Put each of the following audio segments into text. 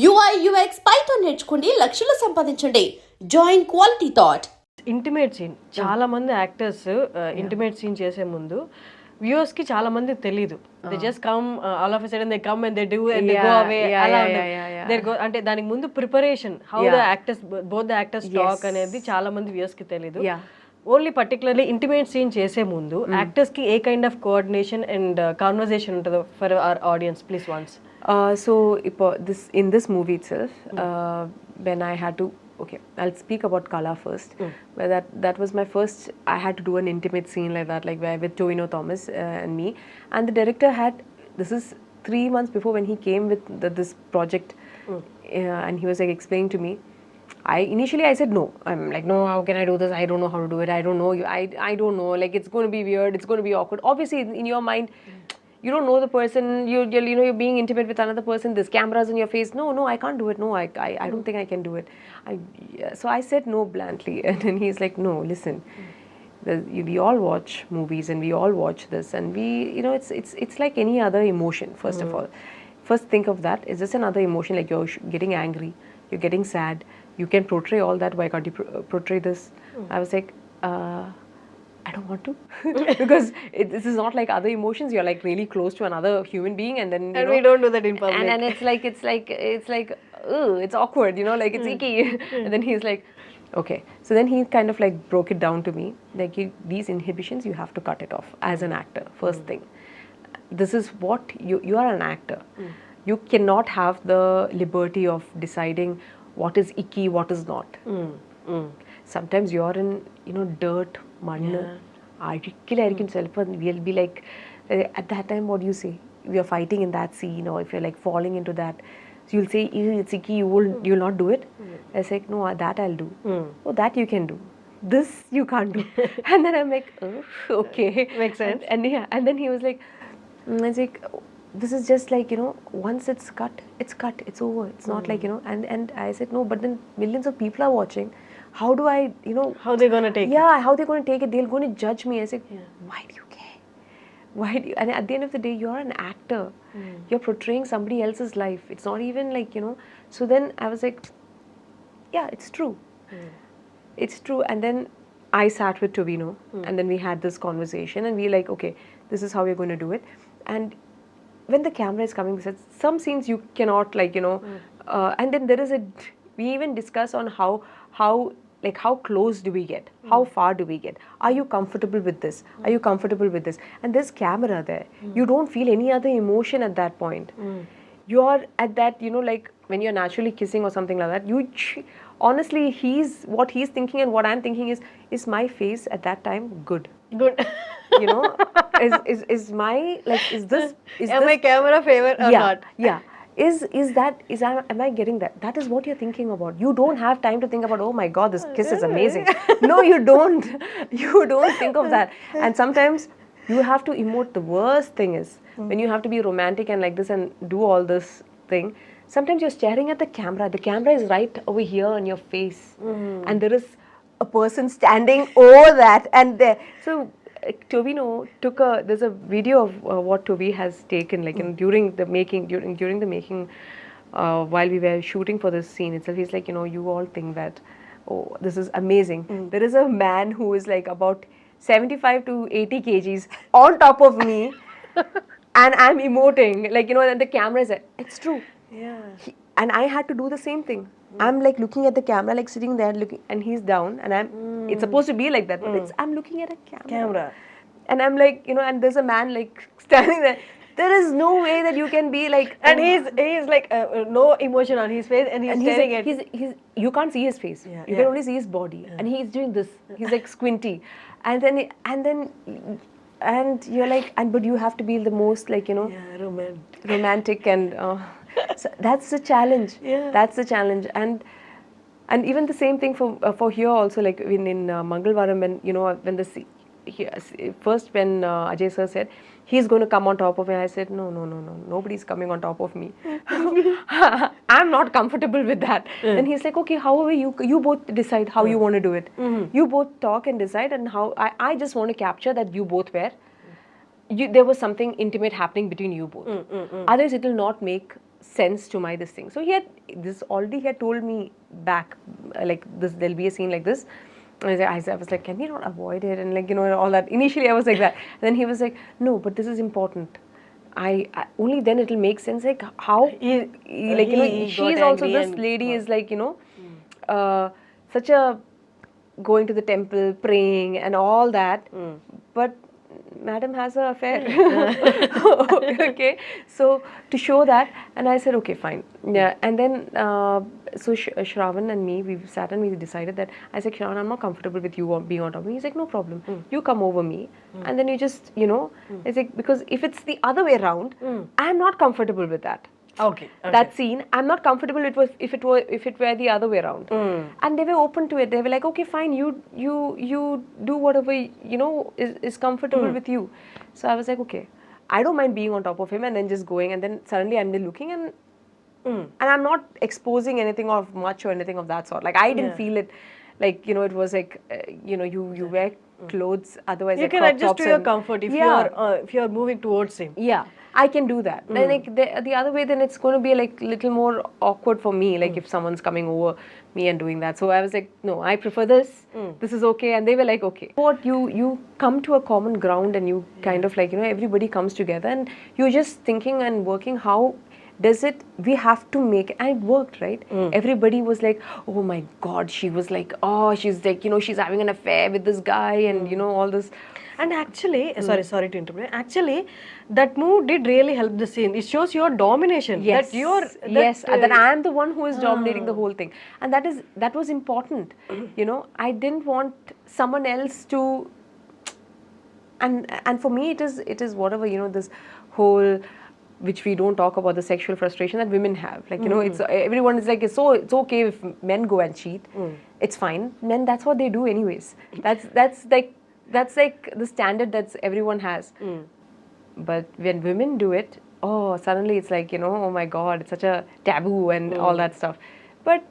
UI UX Python నేర్చుకోండి లక్షలు సంపాదించండి. Join Quality Thought. Intimate scene చాలా మంది యాక్టర్స్ ఇంటిమేట్ సీన్ చేసే ముందు వ్యూవర్స్ కి చాలా మంది తెలీదు. They just come all of a sudden they come and they do and they go away అలా ఉంటుంది. అంటే దానికి ముందు preparation how the actors both the actors talk అనేది చాలా మంది వ్యూవర్స్ కి తెలీదు. ఓన్లీ పర్టికులర్లీ ఇంటిమేట్ సీన్ చేసే ముందు యాక్టర్స్ కి a kind of coordination and conversation ఉంటుందో for our audience please once. So in this movie itself, when I had to, okay, I'll speak about Kala first. Where that was my first. I had to do an intimate scene like that, like where with Tovino Thomas and me, and the director had. This is 3 months before when he came with this project, and he was like explaining to me. Initially I said no. I'm like, no, how can I do this? I don't know how to do it. I don't know. I don't know. Like it's going to be weird. It's going to be awkward. Obviously, in your mind. You don't know the person, you're being intimate with another person, there's cameras in your face. No, I can't do it. No, I don't think I can do it. So I said no bluntly. And then he's like, no, listen. We all watch movies and we all watch this. And it's like any other emotion, first of all. First think of that. Is this another emotion? Like you're getting angry, you're getting sad. You can portray all that. Why can't you portray this? I was like, I don't want to because this is not like other emotions. You're like really close to another human being, and then we don't do that in public. And it's like it's awkward, like it's icky. And then he's like, okay. So then he kind of like broke it down to me, like these inhibitions you have to cut it off as an actor. First thing, this is what you are an actor. You cannot have the liberty of deciding what is icky, what is not. Sometimes you're in dirt, mud. We'll be like, at that time, what do you say? We are fighting in that scene, or if you're like falling into that, so you'll say, it's icky, you'll not do it. I say, no, that I'll do. Oh, that you can do. This you can't do. And then I'm like, oh, okay, makes sense. And then he was like, I was like, this is just like once it's cut, it's over. It's not like and I said no, but then millions of people are watching. How do I, how they're going to take it? Yeah, how they're going to take it? They're going to judge me. I said, why do you care? Why do you? And at the end of the day, you're an actor. You're portraying somebody else's life. It's not even like, So then I was like, yeah, it's true. It's true. And then I sat with Tovino and then we had this conversation and we like, okay, this is how we're going to do it. And when the camera is coming, some scenes you cannot like, and then there is we even discuss on how close do we get? How far do we get? Are you comfortable with this? Are you comfortable with this? And there's camera there. You don't feel any other emotion at that point. You're at that, like when you're naturally kissing or something like that, honestly, what he's thinking and what I'm thinking is my face at that time good? Is my, like, is this my camera favor or not? Yeah. Am I getting that? That is what you're thinking about. You don't have time to think about, oh my God, this kiss is amazing. No, you don't. You don't think of that. And sometimes you have to emote. The worst thing is when you have to be romantic and like this and do all this thing. Sometimes you're staring at the camera. The camera is right over here on your face. And there is a person standing over that. And there. So Tovino there's a video of what Toby has taken like during the making while we were shooting for this scene itself. He's like, you all think that, oh, this is amazing. There is a man who is like about 75 to 80 kgs on top of me and I'm emoting like, and the camera is it's true. Yeah. And I had to do the same thing. I'm like looking at the camera, like sitting there looking, and he's down, and it's supposed to be like that, but I'm looking at a camera. And I'm like, and there's a man like standing there. There is no way that you can be like, and he's like no emotion on his face, and he's staring at. You can't see his face. You can only see his body, and he's doing this. He's like squinty, and you're like, but you have to be the most like romantic and. So that's the challenge. That's the challenge, and even the same thing for here also. Like in Mangalavaram, when when first when Ajay sir said he's going to come on top of me, I said no, nobody's coming on top of me. I'm not comfortable with that. And he's like, okay, however you both decide how you want to do it. You both talk and decide, and how I just want to capture that you both were. There was something intimate happening between you both. Otherwise, it will not make sense to my this thing. So he had told me back, like this, there'll be a scene like this. And I was like, can we not avoid it? And like, all that. Initially I was like that. Then he was like, no, but this is important. I only then it'll make sense, like how like he she's got also, angry this and lady is like, such a going to the temple, praying and all that, but madam has an affair. Okay, so to show that, and I said okay, fine, yeah. And then so Shravan and me, we sat and we decided that, I said, Shravan, I'm not comfortable with you being on top of me. He's like, no problem, you come over me, and then you just it's like, because if it's the other way around, I'm not comfortable with that. Okay. That scene, I'm not comfortable if it were the other way around. And they were open to it. They were like, okay, fine, you do whatever is comfortable with you. So I was like, okay, I don't mind being on top of him and then just going, and then suddenly I'm there looking, and I'm not exposing anything of much or anything of that sort. Like I didn't feel it, like it was like you wear clothes, otherwise You like can crop adjust tops to your and- comfort if you're moving towards him. Yeah, I can do that. Then like the other way, then it's going to be like little more awkward for me, like if someone's coming over me and doing that. So I was like, no, I prefer this. This is okay. And they were like, okay. What you come to a common ground, and you kind of like, everybody comes together, and you're just thinking and working, how does it, we have to make it, and it worked, right? Everybody was like, oh my God, she was like, oh, she's like, she's having an affair with this guy, and all this. And actually, sorry to interrupt. Actually, that move did really help the scene. It shows your domination. Yes, That that I am the one who is dominating the whole thing, and that was important. I didn't want someone else to, and for me it is whatever, this whole, which we don't talk about, the sexual frustration that women have. Like it's, everyone is like, it's okay if men go and cheat. It's fine. Men, that's what they do anyways. That's like the standard that everyone has. But when women do it, oh, suddenly it's like, oh my God, it's such a taboo and all that stuff. But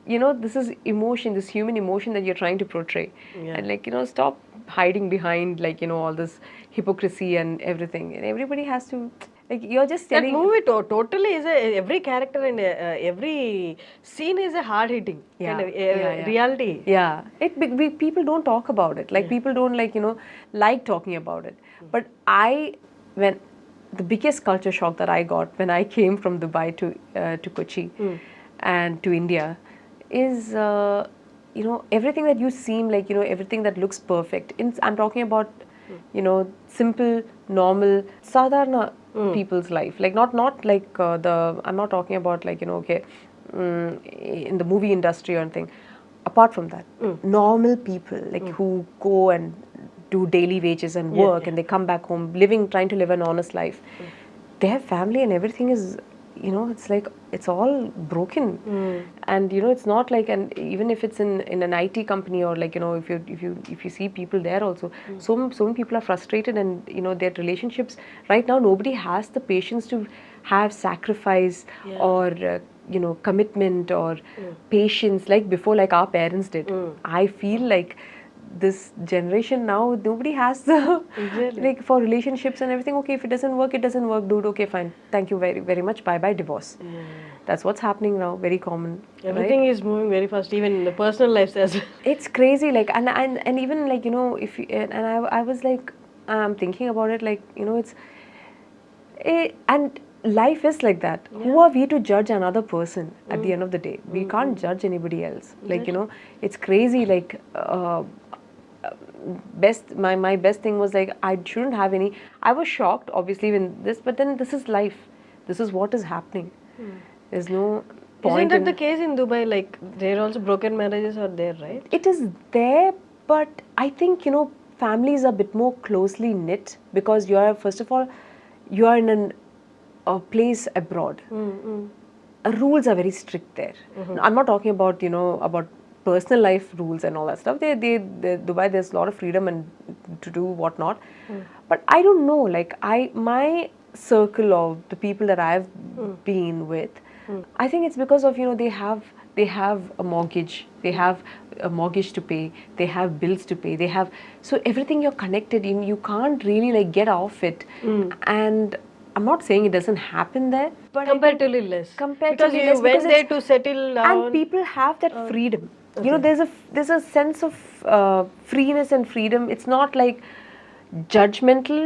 this is emotion, this human emotion that you're trying to portray. And like, stop hiding behind like, all this hypocrisy and everything. And everybody has to, like, you're just that telling. movie totally is every character and every scene is a hard hitting kind of reality. Yeah, people don't talk about it. Like people don't like talking about it. But when the biggest culture shock that I got when I came from Dubai to Kochi and to India is everything that you seem like, everything that looks perfect. I'm talking about simple, normal, sadharana people's life. Like not like I'm not talking about like okay, in the movie industry or anything. Apart from that, normal people like who go and do daily wages and work, and they come back home trying to live an honest life. They have family and everything is, it's like it's all broken. And it's not like, and even if it's in an IT company, or like if you see people there also, so many people are frustrated, and their relationships right now, nobody has the patience to have sacrifice or commitment or patience like before, like our parents did. I feel like this generation now, nobody has the like for relationships and everything. Okay, if it doesn't work, dude. Okay, fine, thank you very very much, bye bye, divorce. That's what's happening now, very common. Everything is moving very fast, even in the personal lives as well. It's crazy, like, and even like if you, and I was like, I'm thinking about it, like it's and life is like that. Who are we to judge another person at the end of the day? We can't judge anybody else. Like it's crazy. Like my best thing was like, I shouldn't have any. I was shocked obviously when this, but then this is life. This is what is happening. There's no point. Isn't that the case in Dubai? Like there also broken marriages are there, right? It is there, but I think families are a bit more closely knit, because you are, first of all, you are in a place abroad. Rules are very strict there. I'm not talking about about personal life rules and all that stuff. Dubai, there's a lot of freedom and to do whatnot. But I don't know, like my circle of the people that I've been with, I think it's because of they have a mortgage, they have a mortgage to pay, they have bills to pay, so everything you're connected in, you can't really like get off it. And I'm not saying it doesn't happen there, but Comparatively less. Comparatively because you less, went because there it's- to settle down. and people have that freedom. You know, there's a sense of freeness and freedom. It's not like judgmental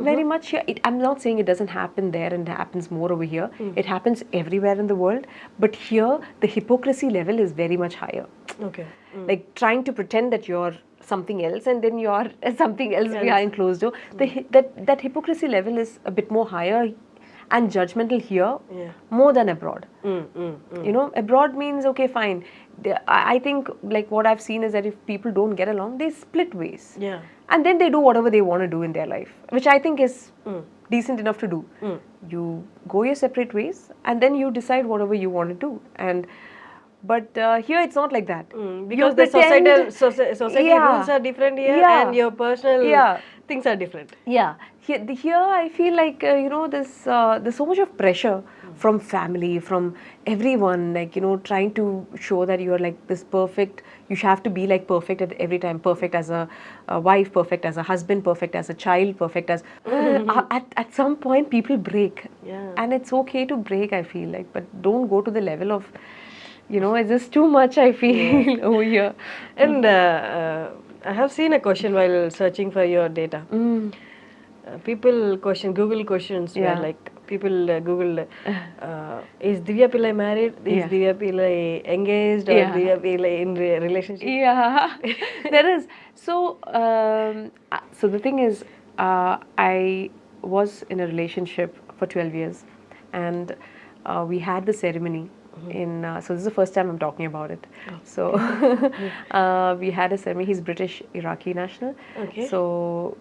very much here. I'm not saying it doesn't happen there and it happens more over here. It happens everywhere in the world, but here the hypocrisy level is very much higher. Okay. Like trying to pretend that you're something else and then you're something else behind closed door. That hypocrisy level is a bit more higher and judgmental here more than abroad. You know, abroad means okay, fine. I think like what I've seen is that if people don't get along, they split ways. Yeah. And then they do whatever they want to do in their life, which I think is decent enough to do. You go your separate ways and then you decide whatever you want to do. But here it's not like that. Because the society Yeah. rules are different here, Yeah. and your personal Yeah. things are different. Yeah, here I feel like you know there's so much of pressure from family, from everyone, like you know trying to show that you are like this perfect. You have to be like perfect at every time, perfect as a wife, perfect as a husband, perfect as a child, perfect as. At some point, people break, and it's okay to break. I feel like, but don't go to the level of, you know, it's just too much. I feel over here. And I have seen a question while searching for your data. People question, Google questions were like, people Googled, is Divya Pillai married? Is Divya Pillai engaged? Or Divya Pillai in relationship? Yeah, there is. So, so the thing is, I was in a relationship for 12 years, and we had the ceremony in. So this is the first time I'm talking about it. So we had a ceremony. He's British Iraqi national. Okay. So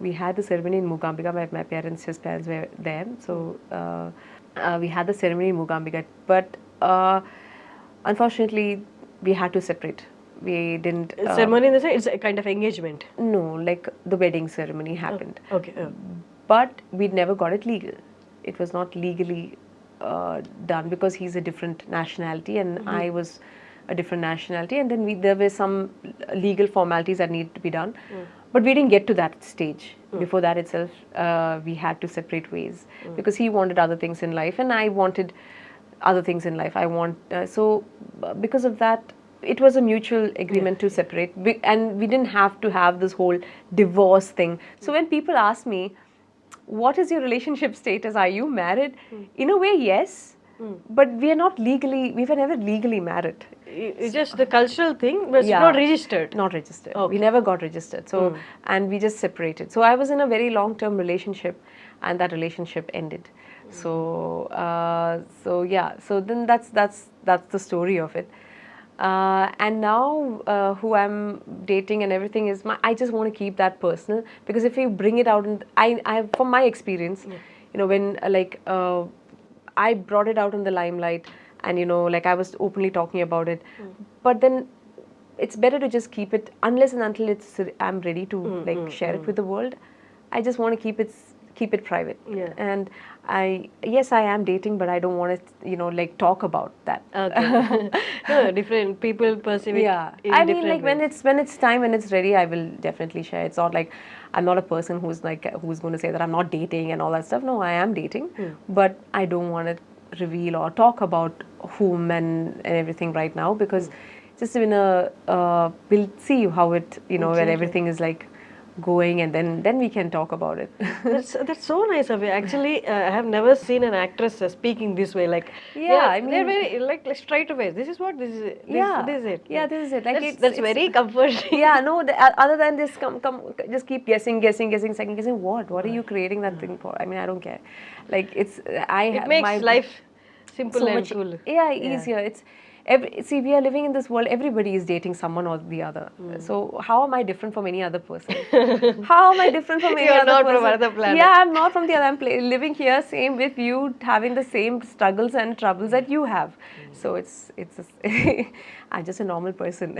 we had the ceremony in Mugambika. My parents, his parents were there. So we had the ceremony in Mugambika, but unfortunately, we had to separate. We didn't. Ceremony in the sense, it's a kind of engagement. No, like the wedding ceremony happened. Okay. But we never got it legal. It was not legally done because he's a different nationality and I was a different nationality, and then there were some legal formalities that needed to be done. But we didn't get to that stage. Before that itself, we had to separate ways because he wanted other things in life and I wanted other things in life. So because of that, it was a mutual agreement to separate, and we didn't have to have this whole divorce thing. So when people ask me, what is your relationship status? Are you married? In a way, yes. But we were never legally married. It's just the cultural thing, but it's not registered. Not registered. Okay. We never got registered. So, and we just separated. So I was in a very long-term relationship, and that relationship ended. So, So then that's the story of it. And now who I'm dating and everything is I just want to keep that personal, because if you bring it out, and I from my experience, you know, when I brought it out in the limelight and you know like I was openly talking about it, but then it's better to just keep it unless and until I'm ready to like share it with the world. I just want to keep it private. And I am dating, but I don't want to, you know, like talk about that. Okay. No, different people perceive it. In I mean, different like ways. when it's time, when it's ready, I will definitely share. It's not like I'm not a person who's going to say that I'm not dating and all that stuff. No, I am dating, but I don't want to reveal or talk about whom and everything right now, because just in we'll see how it, you know, when everything is like going, and then we can talk about it. That's so nice of you. Actually, I have never seen an actress speaking this way. Like, I mean, they're very like straight away. This is what this is. This is it. Yeah, this is it. Like That's very comforting. Yeah, no. Other than this, just keep guessing, second guessing. What are you creating that thing for? I mean, I don't care. Like It makes life simple and cool. Yeah, easier. It's see, we are living in this world. Everybody is dating someone or the other. So how am I different from any other person? How am I different from any You're other not person? from another planet. Yeah, I'm not from the other. I'm living here, same with you, having the same struggles and troubles that you have. So it's I'm just a normal person.